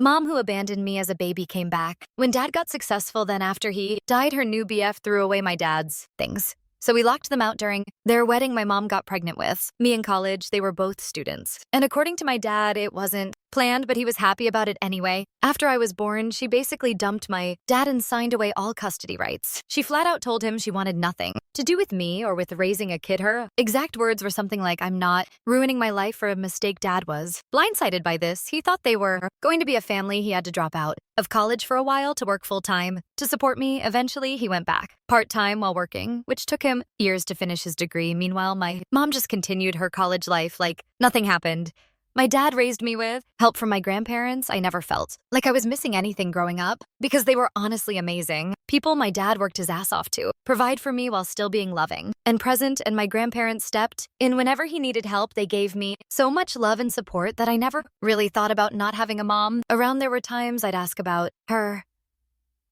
Mom who abandoned me as a baby came back. When dad got successful, then after he died, her new BF threw away my dad's things. So we locked them out during their wedding my mom got pregnant with. Me in college, they were both students. And according to my dad, it wasn't planned, but he was happy about it anyway. After I was born, she basically dumped my dad and signed away all custody rights. She flat out told him she wanted nothing to do with me or with raising a kid. Her exact words were something like, "I'm not ruining my life for a mistake dad was." Blindsided by this, he thought they were going to be a family. He had to drop out of college for a while to work full-time to support me. Eventually, he went back part-time while working, which took him years to finish his degree. Meanwhile, my mom just continued her college life like nothing happened. My dad raised me with help from my grandparents. I never felt like I was missing anything growing up because they were honestly amazing. People my dad worked his ass off to provide for me while still being loving and present, and my grandparents stepped in whenever he needed help. They gave me so much love and support that I never really thought about not having a mom around. There were times I'd ask about her.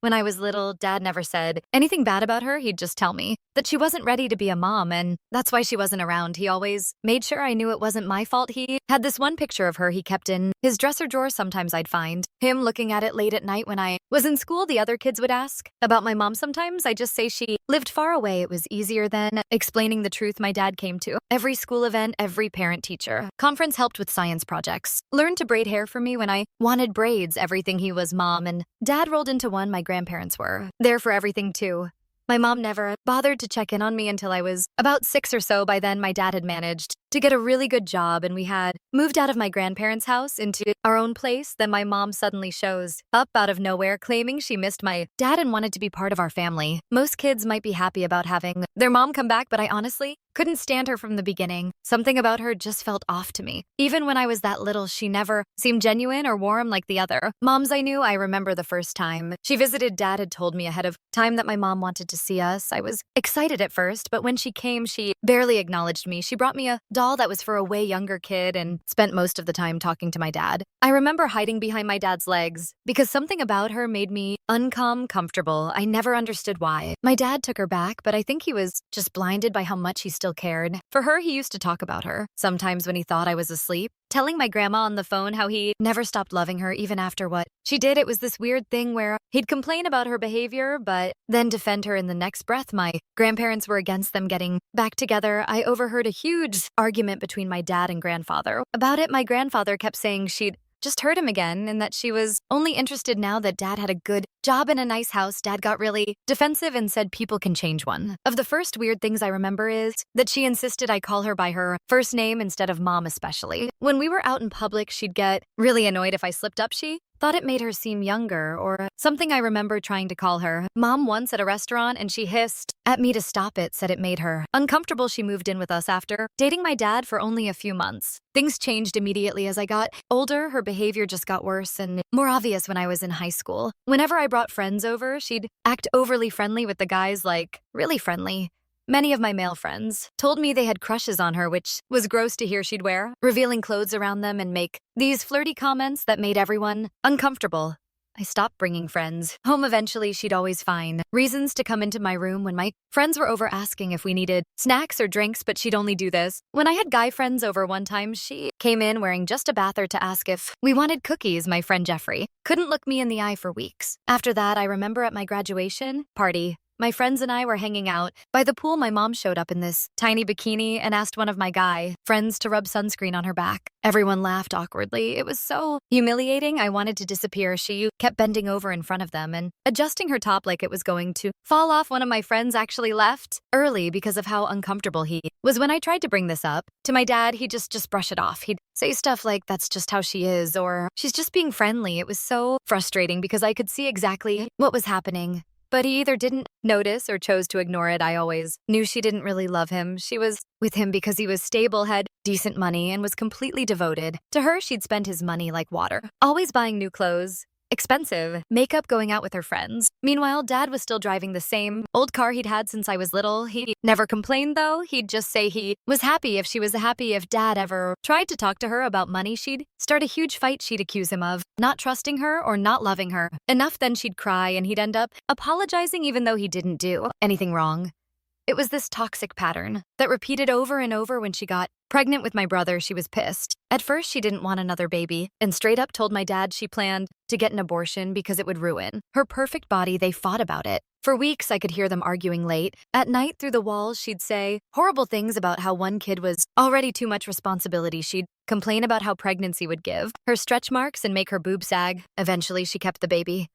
When I was little, Dad never said anything bad about her. He'd just tell me that she wasn't ready to be a mom, and that's why she wasn't around. He always made sure I knew it wasn't my fault. He had this one picture of her he kept in his dresser drawer. Sometimes I'd find him looking at it late at night when I was in school. The other kids would ask about my mom. Sometimes I just say she lived far away. It was easier than explaining the truth. My dad came to every school event, every parent-teacher conference, helped with science projects, learned to braid hair for me when I wanted braids, everything. He was mom and dad rolled into one. My grandparents were there for everything too. My mom never bothered to check in on me until I was about 6 or so. By then, my dad had managed to get a really good job, and we had moved out of my grandparents' house into our own place. Then my mom suddenly shows up out of nowhere, claiming she missed my dad and wanted to be part of our family. Most kids might be happy about having their mom come back, but I honestly couldn't stand her from the beginning. Something about her just felt off to me. Even when I was that little, she never seemed genuine or warm like the other moms I knew. I remember the first time she visited, Dad had told me ahead of time that my mom wanted to see us. I was excited at first, but when she came, she barely acknowledged me. She brought me a doll that was for a way younger kid and spent most of the time talking to my dad. I remember hiding behind my dad's legs because something about her made me uncomfortable. I never understood why. My dad took her back, but I think he was just blinded by how much he still cared for her. He used to talk about her, sometimes when he thought I was asleep, telling my grandma on the phone how he never stopped loving her even after what she did. It was this weird thing where he'd complain about her behavior, but then defend her in the next breath. My grandparents were against them getting back together. I overheard a huge argument between my dad and grandfather. About it, my grandfather kept saying she'd just hurt him again and that she was only interested now that dad had a good job in a nice house. Dad got really defensive and said people can change. One of the first weird things I remember is that she insisted I call her by her first name instead of mom, especially when we were out in public. She'd get really annoyed if I slipped up. She thought it made her seem younger or something. I remember trying to call her mom once at a restaurant and she hissed at me to stop it, said it made her uncomfortable. She moved in with us after dating my dad for only a few months. Things changed immediately as I got older. Her behavior just got worse and more obvious when I was in high school. Whenever I brought friends over, she'd act overly friendly with the guys, like really friendly. Many of my male friends told me they had crushes on her, which was gross to hear. She'd wear revealing clothes around them and make these flirty comments that made everyone uncomfortable. I stopped bringing friends home. Eventually, she'd always find reasons to come into my room when my friends were over, asking if we needed snacks or drinks, but she'd only do this when I had guy friends over. One time, she came in wearing just a bather to ask if we wanted cookies. My friend Jeffrey couldn't look me in the eye for weeks. After that, I remember at my graduation party, my friends and I were hanging out by the pool. My mom showed up in this tiny bikini and asked one of my guy friends to rub sunscreen on her back. Everyone laughed awkwardly. It was so humiliating. I wanted to disappear. She kept bending over in front of them and adjusting her top like it was going to fall off. One of my friends actually left early because of how uncomfortable he was. When I tried to bring this up to my dad, he'd just brush it off. He'd say stuff like, "That's just how she is," or "She's just being friendly." It was so frustrating because I could see exactly what was happening. But he either didn't notice or chose to ignore it. I always knew she didn't really love him. She was with him because he was stable, had decent money, and was completely devoted to her. She'd spend his money like water, always buying new clothes, expensive makeup, going out with her friends. Meanwhile, Dad was still driving the same old car he'd had since I was little. He never complained, though. He'd just say he was happy if she was happy. If Dad ever tried to talk to her about money, she'd start a huge fight. She'd accuse him of not trusting her or not loving her enough. Then she'd cry and he'd end up apologizing even though he didn't do anything wrong. It was this toxic pattern that repeated over and over. When she got pregnant with my brother, she was pissed. At first, she didn't want another baby and straight up told my dad she planned to get an abortion because it would ruin her perfect body. They fought about it. For weeks, I could hear them arguing late. At night, through the walls, she'd say horrible things about how one kid was already too much responsibility. She'd complain about how pregnancy would give her stretch marks and make her boob sag. Eventually, she kept the baby.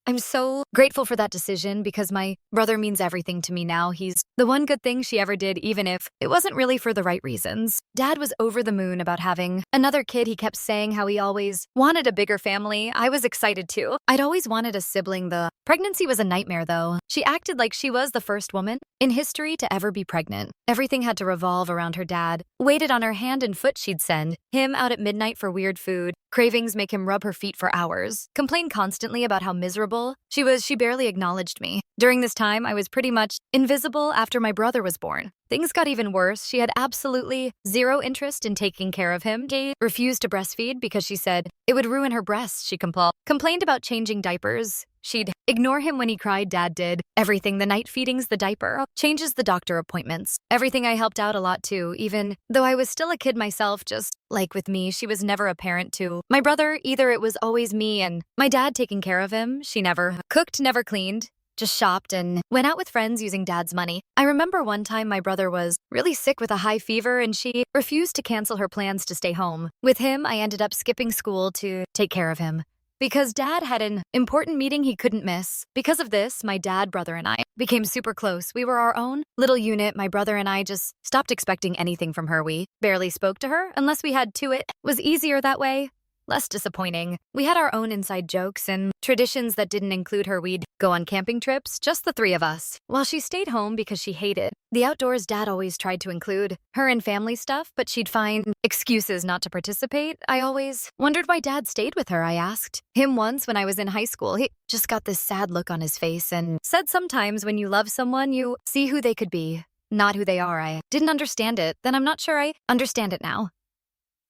I'm so grateful for that decision because my brother means everything to me now. He's the one good thing she ever did, even if it wasn't really for the right reasons. Dad was over the moon about having another kid. He kept saying how he always wanted a bigger family. I was excited too. I'd always wanted a sibling. The pregnancy was a nightmare though. She acted like she was the first woman in history to ever be pregnant. Everything had to revolve around her dad. Waited on her hand and foot. She'd send him out at midnight for weird food. Cravings make him rub her feet for hours. Complained constantly about how miserable she was. She barely acknowledged me. During this time, I was pretty much invisible. After my brother was born, things got even worse. She had absolutely zero interest in taking care of him. She refused to breastfeed because she said it would ruin her breasts. She complained about changing diapers. She'd ignore him when he cried. Dad did everything: the night feedings, the diaper, changes, the doctor appointments. Everything. I helped out a lot too, even though I was still a kid myself. Just like with me, she was never a parent to my brother either. It was always me and my dad taking care of him. She never cooked, never cleaned, just shopped and went out with friends using dad's money. I remember one time my brother was really sick with a high fever and she refused to cancel her plans to stay home with him. I ended up skipping school to take care of him because dad had an important meeting he couldn't miss. Because of this, my dad, brother, and I became super close. We were our own little unit. My brother and I just stopped expecting anything from her. We barely spoke to her unless we had to. It was easier that way. Less disappointing. We had our own inside jokes and traditions that didn't include her. We'd go on camping trips, just the three of us. While she stayed home because she hated the outdoors, dad always tried to include her in family stuff, but she'd find excuses not to participate. I always wondered why dad stayed with her. I asked him once when I was in high school. He just got this sad look on his face and said sometimes when you love someone, you see who they could be, not who they are. I didn't understand it. Then I'm not sure I understand it now.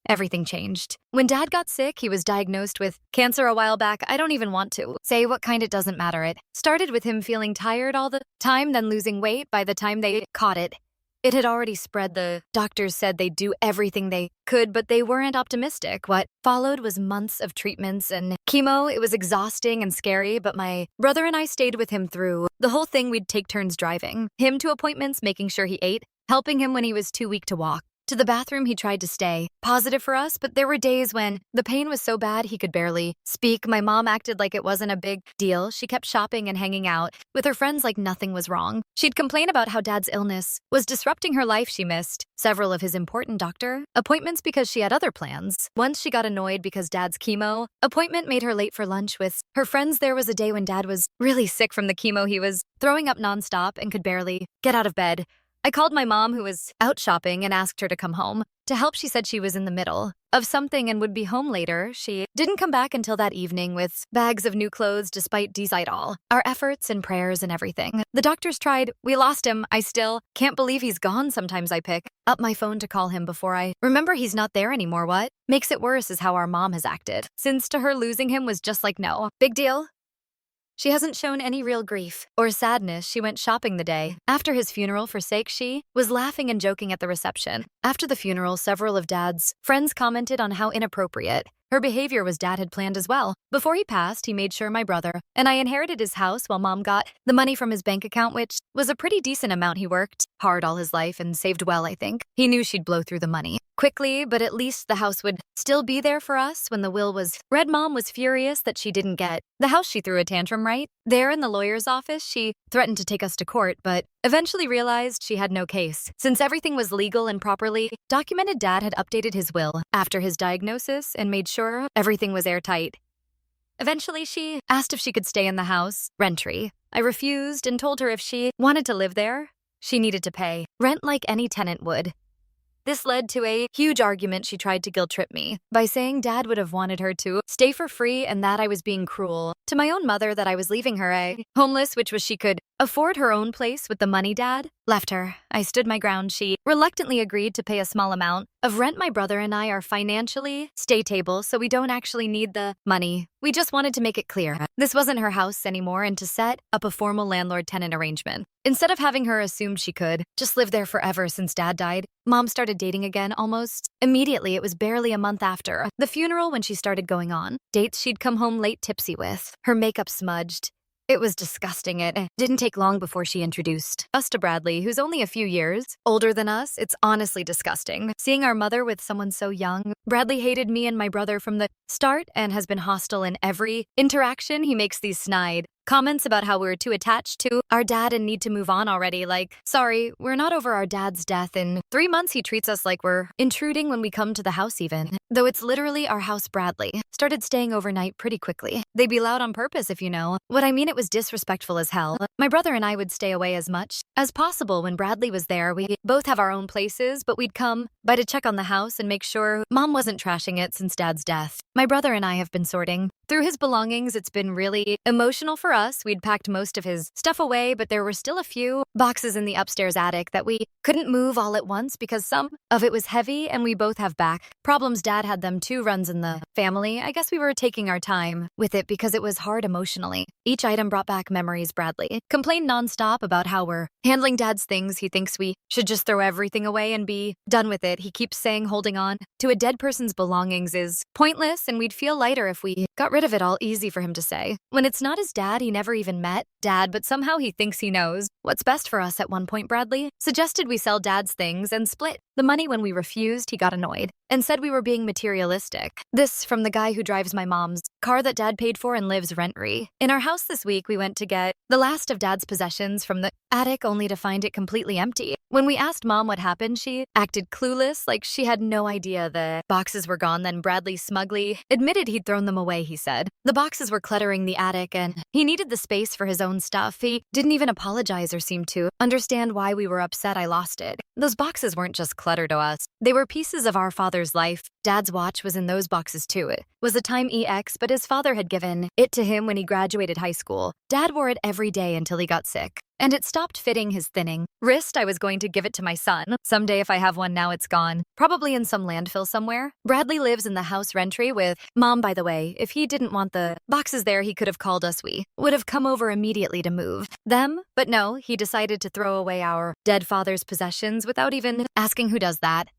Everything changed. When dad got sick, he was diagnosed with cancer a while back. I don't even want to say what kind. It doesn't matter. It started with him feeling tired all the time, then losing weight. By the time they caught it, it had already spread. The doctors said they'd do everything they could, but they weren't optimistic. What followed was months of treatments and chemo. It was exhausting and scary, but my brother and I stayed with him through the whole thing. We'd take turns driving him to appointments, making sure he ate, helping him when he was too weak to walk to the bathroom. He tried to stay positive for us, but there were days when the pain was so bad he could barely speak. My mom acted like it wasn't a big deal. She kept shopping and hanging out with her friends like nothing was wrong. She'd complain about how dad's illness was disrupting her life. She missed several of his important doctor appointments because she had other plans. Once she got annoyed because dad's chemo appointment made her late for lunch with her friends. There was a day when dad was really sick from the chemo. He was throwing up nonstop and could barely get out of bed. I called my mom, who was out shopping, and asked her to come home to help. She said she was in the middle of something and would be home later. She didn't come back until that evening with bags of new clothes despite all our efforts and prayers and everything. The doctors tried. We lost him. I still can't believe he's gone. Sometimes I pick up my phone to call him before I remember he's not there anymore. What makes it worse is how our mom has acted. Since to her, losing him was just like no big deal. She hasn't shown any real grief or sadness. She went shopping the day after his funeral for sake. She was laughing and joking at the reception. After the funeral, several of Dad's friends commented on how inappropriate her behavior was. Dad had planned as well. Before he passed, he made sure my brother and I inherited his house while Mom got the money from his bank account, which was a pretty decent amount. He worked hard all his life and saved well, I think. He knew she'd blow through the money quickly, but at least the house would still be there for us when the will was read. Mom was furious that she didn't get the house. She threw a tantrum right there in the lawyer's office. She threatened to take us to court, but eventually realized she had no case. Since everything was legal and properly documented, Dad had updated his will after his diagnosis and made sure everything was airtight. Eventually, she asked if she could stay in the house, rent-free. I refused and told her if she wanted to live there, she needed to pay rent like any tenant would. This led to a huge argument. She tried to guilt-trip me by saying Dad would have wanted her to stay for free and that I was being cruel to my own mother, that I was leaving her homeless, which was she could afford her own place with the money Dad left her. I stood my ground. She reluctantly agreed to pay a small amount of rent. My brother and I are financially stable, so we don't actually need the money. We just wanted to make it clear this wasn't her house anymore and to set up a formal landlord-tenant arrangement. Instead of having her assume she could just live there forever since Dad died, Mom started dating again almost immediately. It was barely a month after the funeral when she started going on dates she'd come home late tipsy with, her makeup smudged. It was disgusting. It didn't take long before she introduced us to Bradley, who's only a few years older than us. It's honestly disgusting. Seeing our mother with someone so young. Bradley hated me and my brother from the start and has been hostile in every interaction. He makes these snide comments about how we're too attached to our dad and need to move on already. Like, sorry, we're not over our dad's death. In 3 months, he treats us like we're intruding when we come to the house even. Though it's literally our house. Bradley started staying overnight pretty quickly. They'd be loud on purpose, if you know what I mean. It was disrespectful as hell. My brother and I would stay away as much as possible when Bradley was there. We both have our own places, but we'd come by to check on the house and make sure Mom wasn't trashing it since Dad's death. My brother and I have been sorting through his belongings. It's been really emotional for us. We'd packed most of his stuff away, but there were still a few boxes in the upstairs attic that we couldn't move all at once because some of it was heavy and we both have back problems. Dad had them 2 runs in the family. I guess we were taking our time with it because it was hard emotionally. Each item brought back memories. Bradley complained nonstop about how we're handling Dad's things. He thinks we should just throw everything away and be done with it. He keeps saying holding on to a dead person's belongings is pointless and we'd feel lighter if we got rid of it all. Easy for him to say. When it's not his dad, he never even met Dad, but somehow he thinks he knows what's best for us. At one point, Bradley suggested we sell Dad's things and split the money. When we refused, he got annoyed and said we were being materialistic. This from the guy who drives my mom's car that Dad paid for and lives rent-free. In our house this week, we went to get the last of Dad's possessions from the attic only to find it completely empty. When we asked Mom what happened, she acted clueless, like she had no idea the boxes were gone. Then Bradley smugly admitted he'd thrown them away. He said the boxes were cluttering the attic and he needed the space for his own stuff. He didn't even apologize or seem to understand why we were upset I lost it. Those boxes weren't just clutter to us. They were pieces of our father's life. Dad's watch was in those boxes too. It was a Time EX, but his father had given it to him when he graduated high school. Dad wore it every day until he got sick, and it stopped fitting his thinning wrist. I was going to give it to my son someday if I have one. Now it's gone, probably in some landfill somewhere. Bradley lives in the house rent-free with Mom, by the way. If he didn't want the boxes there, he could have called us. We would have come over immediately to move them, but no, he decided to throw away our dead father's possessions without even asking. Who does that?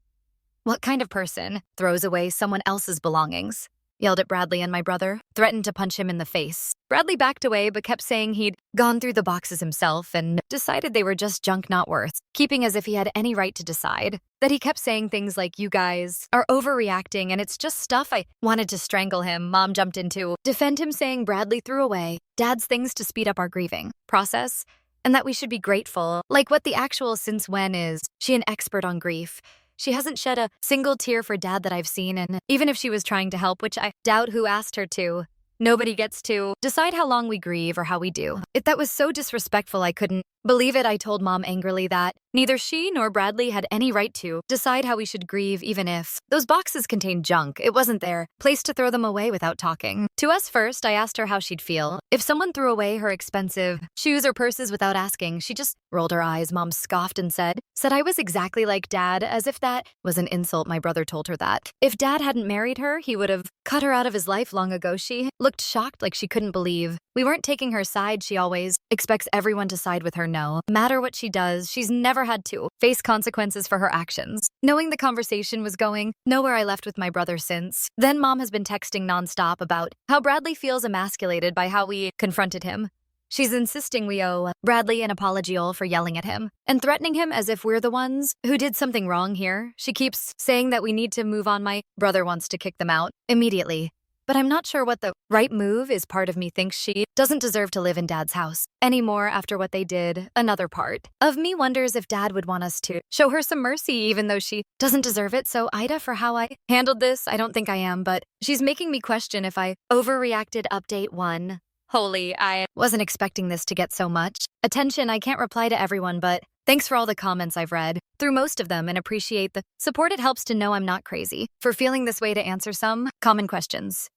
What kind of person throws away someone else's belongings? Yelled at Bradley, and my brother threatened to punch him in the face. Bradley backed away but kept saying he'd gone through the boxes himself and decided they were just junk not worth keeping, as if he had any right to decide. That he kept saying things like, you guys are overreacting and it's just stuff. I wanted to strangle him. Mom jumped in to defend him, saying Bradley threw away Dad's things to speed up our grieving process and that we should be grateful. Like, what the actual since when is she an expert on grief? She hasn't shed a single tear for Dad that I've seen, and even if she was trying to help, which I doubt, who asked her to, nobody gets to decide how long we grieve or how we do. That was so disrespectful. I couldn't believe it. I told Mom angrily that neither she nor Bradley had any right to decide how we should grieve, even if those boxes contained junk. It wasn't their place to throw them away without talking to us first. I asked her how she'd feel if someone threw away her expensive shoes or purses without asking. She just rolled her eyes. Mom scoffed and said I was exactly like Dad, as if that was an insult. My brother told her that if Dad hadn't married her, he would have cut her out of his life long ago. She looked shocked, like she couldn't believe we weren't taking her side. She always expects everyone to side with her. No matter what she does, she's never had to face consequences for her actions. Knowing the conversation was going nowhere, I left with my brother since then. Mom has been texting nonstop about how Bradley feels emasculated by how we confronted him. She's insisting we owe Bradley an apology all for yelling at him and threatening him as if we're the ones who did something wrong here. She keeps saying that we need to move on. My brother wants to kick them out immediately, but I'm not sure what the right move is. Part of me thinks she doesn't deserve to live in Dad's house anymore after what they did. Another part of me wonders if Dad would want us to show her some mercy, even though she doesn't deserve it. So Ida, for how I handled this, I don't think I am, but she's making me question if I overreacted. Update 1. Holy, I wasn't expecting this to get so much attention. I can't reply to everyone, but thanks for all the comments. I've read through most of them and appreciate the support. It helps to know I'm not crazy for feeling this way. To answer some common questions.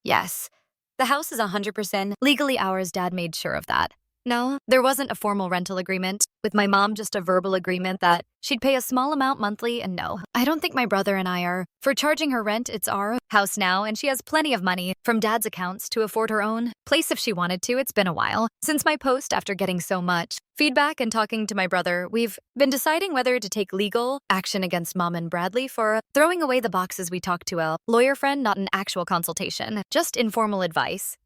Yes, the house is 100% legally ours. Dad made sure of that. No, there wasn't a formal rental agreement. With my mom, just a verbal agreement that she'd pay a small amount monthly, and no, I don't think my brother and I are for charging her rent. It's our house now, and she has plenty of money from dad's accounts to afford her own place if she wanted to. It's been a while since my post after getting so much feedback and talking to my brother. We've been deciding whether to take legal action against Mom and Bradley for throwing away the boxes. We talked to a lawyer friend, not an actual consultation, just informal advice,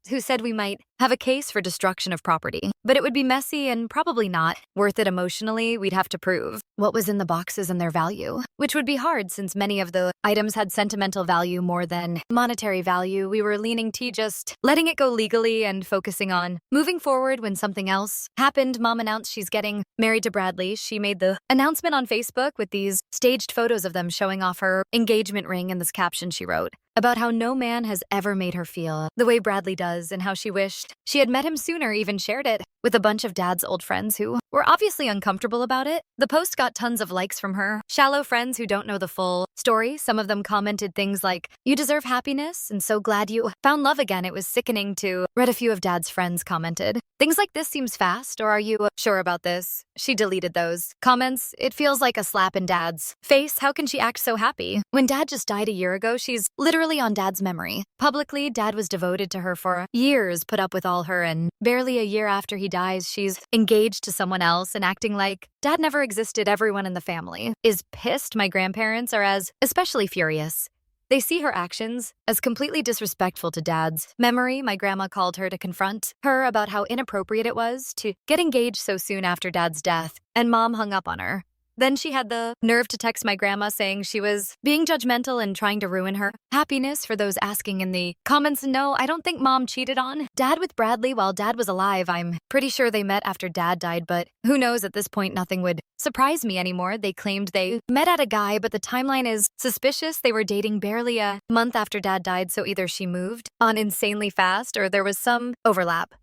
who said we might have a case for destruction of property, but it would be messy and probably not worth it emotionally. We'd have to prove what was in the boxes and their value, which would be hard since many of the items had sentimental value more than monetary value. We were leaning to just letting it go legally and focusing on moving forward. When something else happened, Mom announced she's getting married to Bradley. She made the announcement on Facebook with these staged photos of them showing off her engagement ring and this caption she wrote about how no man has ever made her feel the way Bradley does and how she wished she had met him sooner. Even shared it with a bunch of Dad's old friends who were obviously uncomfortable about it. The post got tons of likes from her shallow friends who don't know the full story. Some of them commented things like, "You deserve happiness and so glad you found love again." It was sickening to read. A few of Dad's friends commented things like, "This seems fast," or "Are you sure about this?" She deleted those comments. "It feels like a slap in Dad's face. How can she act so happy when Dad just died a year ago? She's literally on Dad's memory." Publicly, Dad was devoted to her for years, put up with all her, and barely a year after he dies, she's engaged to someone else and acting like Dad never existed. Everyone in the family is pissed. My grandparents are as especially furious. They see her actions as completely disrespectful to Dad's memory. My grandma called her to confront her about how inappropriate it was to get engaged so soon after Dad's death, and Mom hung up on her. Then she had the nerve to text my grandma saying she was being judgmental and trying to ruin her happiness. For those asking in the comments, no, I don't think Mom cheated on Dad with Bradley while Dad was alive. I'm pretty sure they met after Dad died, but who knows? At this point, nothing would surprise me anymore. They claimed they met at a guy, but the timeline is suspicious. They were dating barely a month after Dad died, so either she moved on insanely fast or there was some overlap.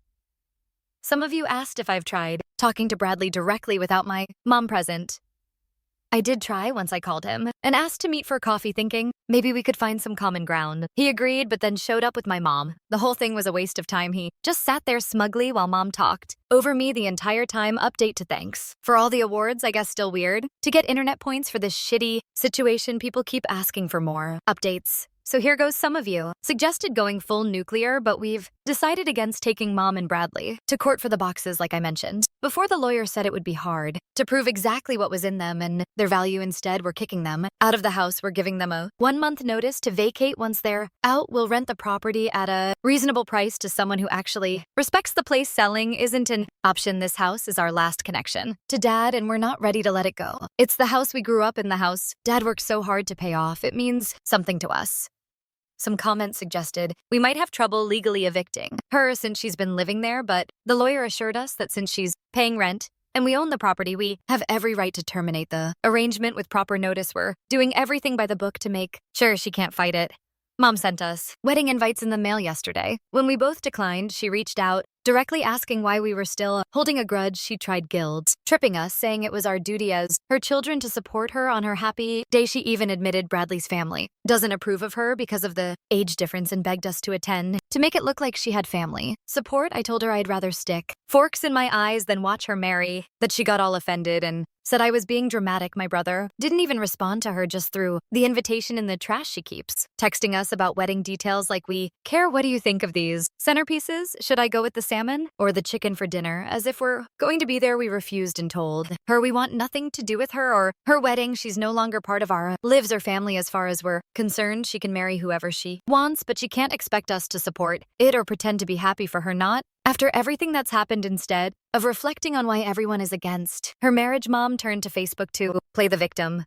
Some of you asked if I've tried talking to Bradley directly without my mom present. I did try once. I called him and asked to meet for coffee, thinking maybe we could find some common ground. He agreed, but then showed up with my mom. The whole thing was a waste of time. He just sat there smugly while Mom talked over me the entire time. Update to thanks for all the awards. I guess still weird to get internet points for this shitty situation. People keep asking for more updates. So here goes. Some of you suggested going full nuclear, but we've decided against taking Mom and Bradley to court for the boxes like I mentioned. Before, the lawyer said it would be hard to prove exactly what was in them and their value. Instead, we're kicking them out of the house. We're giving them a 1-month notice to vacate. Once they're out, we'll rent the property at a reasonable price to someone who actually respects the place. Selling isn't an option. This house is our last connection to Dad, and we're not ready to let it go. It's the house we grew up in, the house Dad worked so hard to pay off. It means something to us. Some comments suggested we might have trouble legally evicting her since she's been living there, but the lawyer assured us that since she's paying rent and we own the property, we have every right to terminate the arrangement with proper notice. We're doing everything by the book to make sure she can't fight it. Mom sent us wedding invites in the mail yesterday. When we both declined, she reached out directly asking why we were still holding a grudge. She tried guilt tripping us, saying it was our duty as her children to support her on her happy day. She even admitted Bradley's family doesn't approve of her because of the age difference and begged us to attend to make it look like she had family support. I told her I'd rather stick forks in my eyes than watch her marry. That she got all offended and said I was being dramatic. My brother didn't even respond to her, just threw the invitation in the trash she keeps, texting us about wedding details like we care. What do you think of these centerpieces? Should I go with the salmon or the chicken for dinner? As if we're going to be there. We refused and told her we want nothing to do with her or her wedding. She's no longer part of our lives or family as far as we're concerned. She can marry whoever she wants, but she can't expect us to support it or pretend to be happy for her. Not after everything that's happened. Instead of reflecting on why everyone is against her marriage, Mom turned to Facebook to play the victim.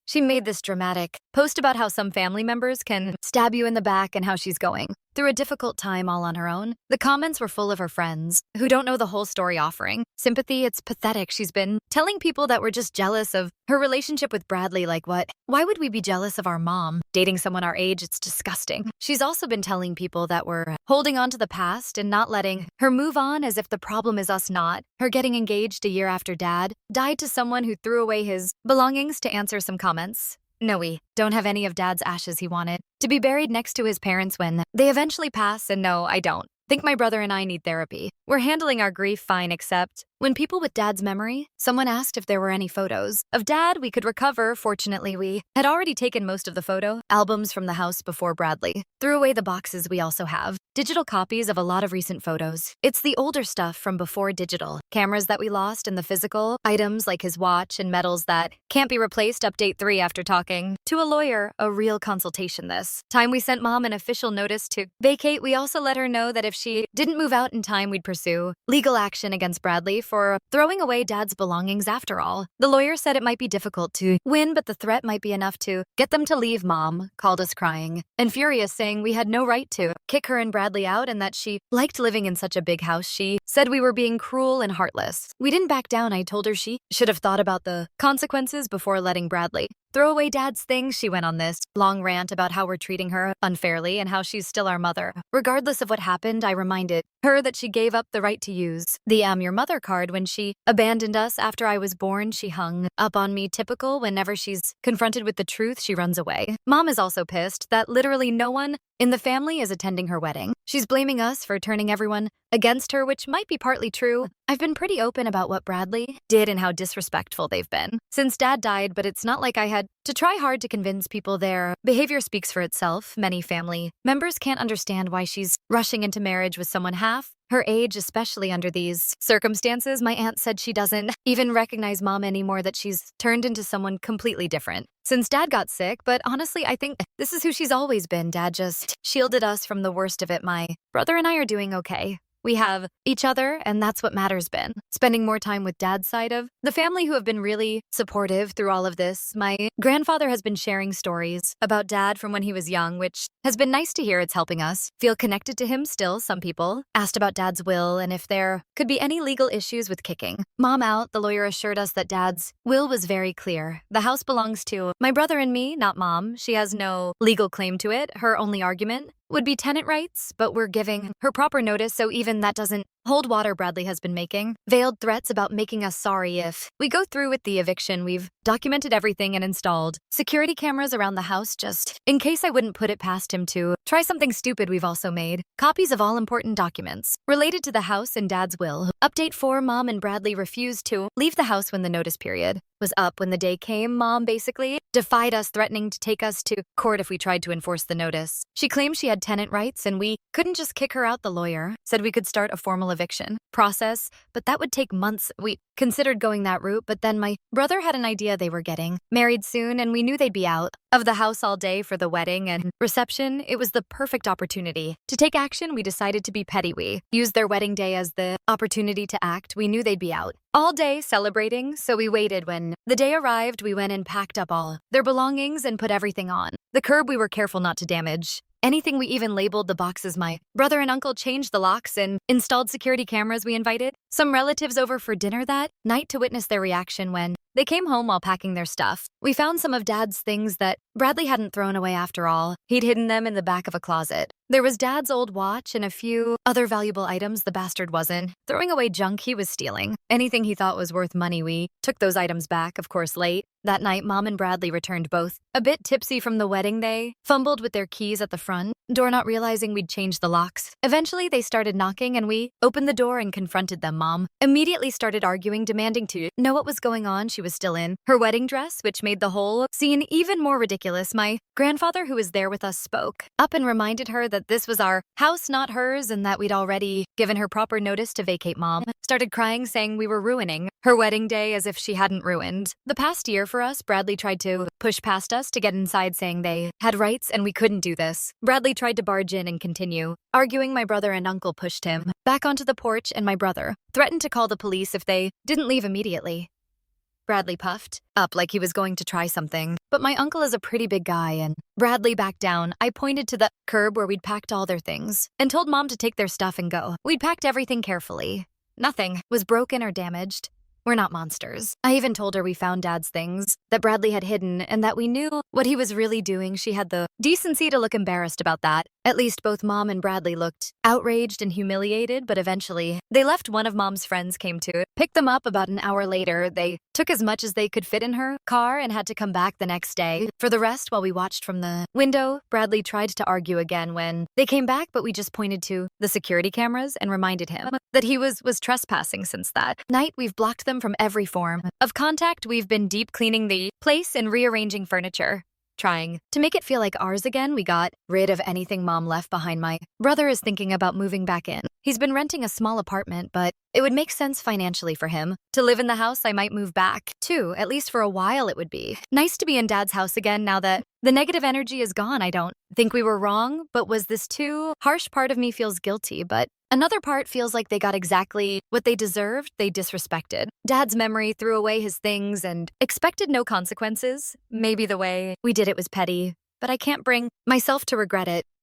She made this dramatic post about how some family members can stab you in the back and how she's going through a difficult time all on her own. The comments were full of her friends who don't know the whole story, offering sympathy. It's pathetic. She's been telling people that we're just jealous of her relationship with Bradley. Like what? Why would we be jealous of our mom dating someone our age? It's disgusting. She's also been telling people that we're holding on to the past and not letting her move on, as if the problem is us, not her getting engaged a year after Dad died to someone who threw away his belongings. To answer some comments, no, we don't have any of Dad's ashes. He wanted to be buried next to his parents when they eventually pass, and no, I don't Think my brother and I need therapy. We're handling our grief fine, except when people with Dad's memory, someone asked if there were any photos of Dad we could recover. Fortunately, we had already taken most of the photo albums from the house before Bradley threw away the boxes. We also have digital copies of a lot of recent photos. It's the older stuff from before digital, cameras that we lost, and the physical items like his watch and medals that can't be replaced. Update 3 after talking to a lawyer, a real consultation this time. We sent Mom an official notice to vacate. We also let her know that if she didn't move out in time, we'd pursue legal action against Bradley for throwing away Dad's belongings. After all, the lawyer said it might be difficult to win, but the threat might be enough to get them to leave. Mom called us crying and furious, saying we had no right to kick her and Bradley out and that she liked living in such a big house. She said we were being cruel and heartless. We didn't back down. I told her she should have thought about the consequences before letting Bradley throw away Dad's things. She went on this long rant about how we're treating her unfairly and how she's still our mother. Regardless of what happened, I reminded her that she gave up the right to use the "I'm your mother" card when she abandoned us after I was born. She hung up on me. Typical. Whenever she's confronted with the truth, she runs away. Mom is also pissed that literally no one in the family is attending her wedding. She's blaming us for turning everyone against her, which might be partly true. I've been pretty open about what Bradley did and how disrespectful they've been since Dad died, but it's not like I had to try hard to convince people. Their behavior speaks for itself. Many family members can't understand why she's rushing into marriage with someone half her age, especially under these circumstances. My aunt said she doesn't even recognize Mom anymore, that she's turned into someone completely different since Dad got sick, but honestly, I think this is who she's always been. Dad just shielded us from the worst of it. My brother and I are doing okay. We have each other, and that's what matters. Been spending more time with Dad's side of the family, who have been really supportive through all of this. My grandfather has been sharing stories about Dad from when he was young, which has been nice to hear. It's helping us feel connected to him still. Some people asked about Dad's will and if there could be any legal issues with kicking Mom out. The lawyer assured us that Dad's will was very clear. The house belongs to my brother and me, not Mom. She has no legal claim to it. Her only argument would be tenant rights, but we're giving her proper notice, so even that doesn't hold water. Bradley has been making veiled threats about making us sorry if we go through with the eviction. We've documented everything and installed security cameras around the house just in case. I wouldn't put it past him to try something stupid. We've also made copies of all important documents related to the house and Dad's will. Update 4. Mom and Bradley refused to leave the house when the notice period was up. When the day came, Mom basically defied us, threatening to take us to court if we tried to enforce the notice. She claimed she had tenant rights and we couldn't just kick her out. The lawyer said we could start a formal eviction process, but that would take months. We considered going that route, but then my brother had an idea. They were getting married soon, and we knew they'd be out of the house all day for the wedding and reception. It was the perfect opportunity to take action. We decided to be petty. We used their wedding day as the opportunity to act. We knew they'd be out all day celebrating, so we waited. When the day arrived, we went and packed up all their belongings and put everything on the curb. We were careful not to damage anything. We even labeled the boxes. My brother and uncle changed the locks and installed security cameras. We invited some relatives over for dinner that night to witness their reaction when they came home while packing their stuff. We found some of Dad's things that Bradley hadn't thrown away after all. He'd hidden them in the back of a closet. There was Dad's old watch and a few other valuable items. The bastard wasn't throwing away junk, he was stealing anything he thought was worth money. We took those items back, of course, late that night. Mom and Bradley returned both a bit tipsy from the wedding. They fumbled with their keys at the front door, not realizing we'd changed the locks. Eventually, they started knocking and we opened the door and confronted them. Mom immediately started arguing, demanding to know what was going on. She was still in her wedding dress, which made the whole scene even more ridiculous. My grandfather, who was there with us, spoke up and reminded her that this was our house, not hers, and that we'd already given her proper notice to vacate. Mom started crying, saying we were ruining her wedding day, as if she hadn't ruined the past year for us. Bradley tried to push past us to get inside, saying they had rights and we couldn't do this. Bradley tried to barge in and continue arguing. My brother and uncle pushed him back onto the porch, and my brother threatened to call the police if they didn't leave immediately. Bradley puffed up like he was going to try something, but my uncle is a pretty big guy and Bradley backed down. I pointed to the curb where we'd packed all their things and told Mom to take their stuff and go. We'd packed everything carefully. Nothing was broken or damaged. We're not monsters. I even told her we found Dad's things that Bradley had hidden and that we knew what he was really doing. She had the decency to look embarrassed about that. At least both Mom and Bradley looked outraged and humiliated, but eventually they left. One of Mom's friends came to pick them up about an hour later. They took as much as they could fit in her car and had to come back the next day. For the rest, while we watched from the window, Bradley tried to argue again when they came back, but we just pointed to the security cameras and reminded him that he was trespassing. Since that night, we've blocked them from every form of contact. We've been deep cleaning the place and rearranging furniture, trying to make it feel like ours again. We got rid of anything Mom left behind. My brother is thinking about moving back in. He's been renting a small apartment, but it would make sense financially for him to live in the house. I might move back too, at least for a while. It would be nice to be in Dad's house again now that the negative energy is gone. I don't think we were wrong, but was this too harsh? Part of me feels guilty, but another part feels like they got exactly what they deserved. They disrespected Dad's memory, threw away his things, and expected no consequences. Maybe the way we did it was petty, but I can't bring myself to regret it.